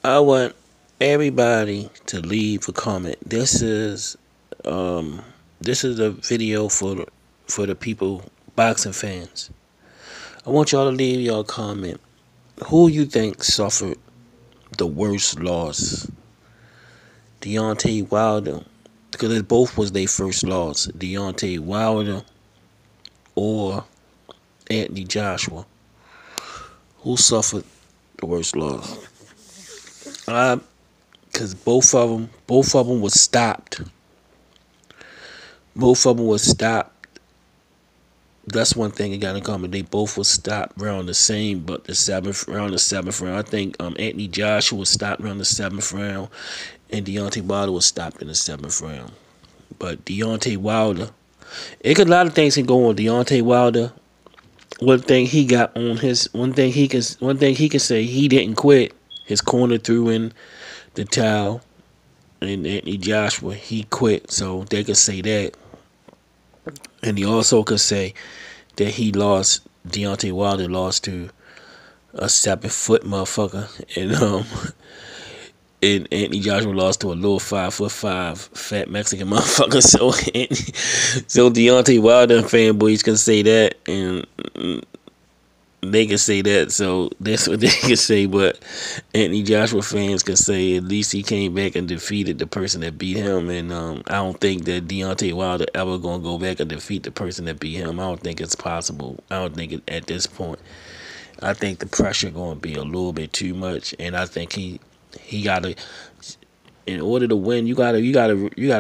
I want everybody to leave a comment. This is a video for the people, boxing fans. I want y'all to leave y'all comment. Who you think suffered the worst loss? Deontay Wilder, because it both was their first loss. Deontay Wilder or Anthony Joshua. Who suffered the worst loss? Because both of them was stopped. Both of them was stopped. That's one thing you got in common. They both was stopped around the same, but the seventh round. I think Anthony Joshua was stopped around the seventh round, and Deontay Wilder was stopped in the seventh round. But Deontay Wilder, a lot of things can go on. Deontay Wilder, one thing he can say, he didn't quit. His corner threw in the towel, and Anthony Joshua, he quit. So they could say that. And he also could say that Deontay Wilder lost to a 7-foot motherfucker, and Anthony Joshua lost to a little 5'5" fat Mexican motherfucker. So Deontay Wilder fanboys can say that, and they can say that. So that's what they can say. But Anthony Joshua fans can say at least he came back and defeated the person that beat him. And I don't think that Deontay Wilder ever gonna go back and defeat the person that beat him. I don't think it's possible. I don't think it at this point. I think the pressure gonna be a little bit too much, and I think he gotta, in order to win, you gotta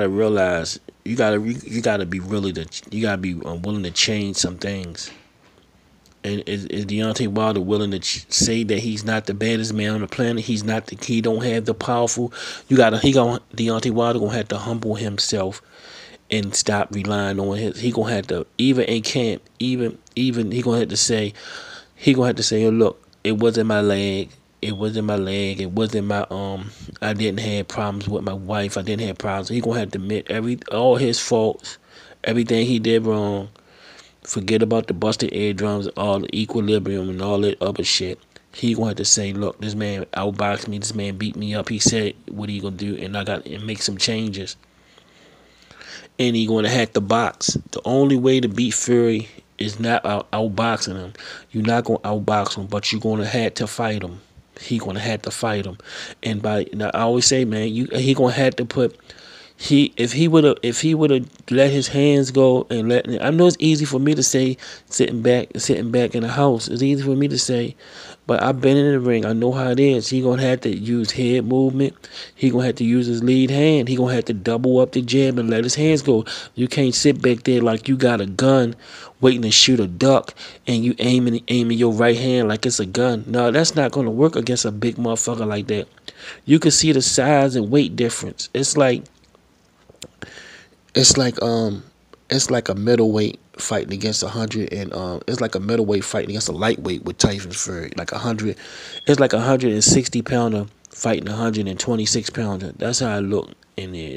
realize you gotta be willing to change some things. And is Deontay Wilder willing to say that he's not the baddest man on the planet? He don't have the powerful. Deontay Wilder gonna have to humble himself and stop relying on his. He gonna have to, even in camp, even he gonna have to say, oh, look, it wasn't my leg. It wasn't my leg. It wasn't my I didn't have problems with my wife. I didn't have problems. He gonna have to admit all his faults, everything he did wrong. Forget about the busted eardrums, all the equilibrium and all that other shit. He gonna have to say, look, this man outboxed me. This man beat me up. He said what he gonna do, and I got to make some changes. And he gonna have to box. The only way to beat Fury is not outboxing him. You're not gonna outbox him, but you're gonna have to fight him. He gonna have to fight him. And I always say, man, he gonna have to put. If he would have let his hands go and I know it's easy for me to say sitting back in the house. It's easy for me to say, but I've been in the ring. I know how it is. He gonna have to use head movement. He gonna have to use his lead hand. He gonna have to double up the jab and let his hands go. You can't sit back there like you got a gun waiting to shoot a duck and you aiming your right hand like it's a gun. No, that's not gonna work against a big motherfucker like that. You can see the size and weight difference. It's like a middleweight fighting against 100, and it's like a middleweight fighting against a lightweight with Tyson Fury. It's like 160-pounder fighting 126-pounder. That's how it looked in there.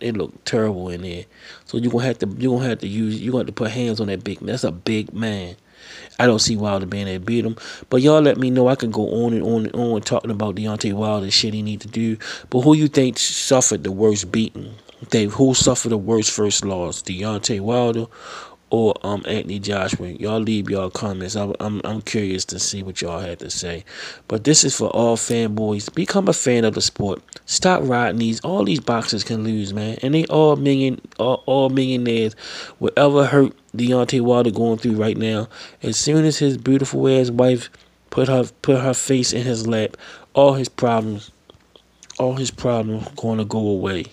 It looked terrible in there. So you're gonna have to put hands on that big man. That's a big man. I don't see Wilder being able to beat him. But y'all let me know. I can go on and on and on talking about Deontay Wilder shit he need to do. But who you think suffered the worst beating? Dave, who suffered the worst first loss? Deontay Wilder or Anthony Joshua? Y'all leave y'all comments. I'm curious to see what y'all had to say. But this is for all fanboys. Become a fan of the sport. Stop riding all these boxers can lose, man. And they all millionaires. Whatever hurt Deontay Wilder going through right now, as soon as his beautiful ass wife put her face in his lap, all his problems gonna go away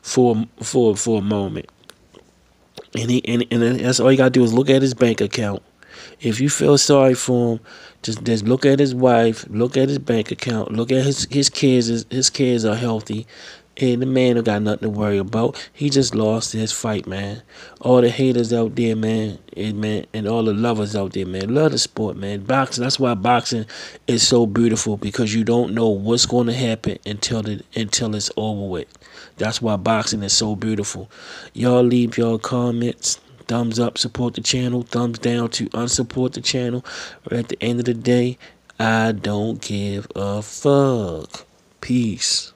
for a moment. And that's all you gotta do is look at his bank account. If you feel sorry for him, just look at his wife, look at his bank account, look at his kids. His kids are healthy, and the man don't got nothing to worry about. He just lost his fight, man. All the haters out there, man, and all the lovers out there, man, love the sport, man. Boxing. That's why boxing is so beautiful, because you don't know what's going to happen until it's over with. That's why boxing is so beautiful. Y'all leave y'all comments. Thumbs up, support the channel. Thumbs down to unsupport the channel. At the end of the day, I don't give a fuck. Peace.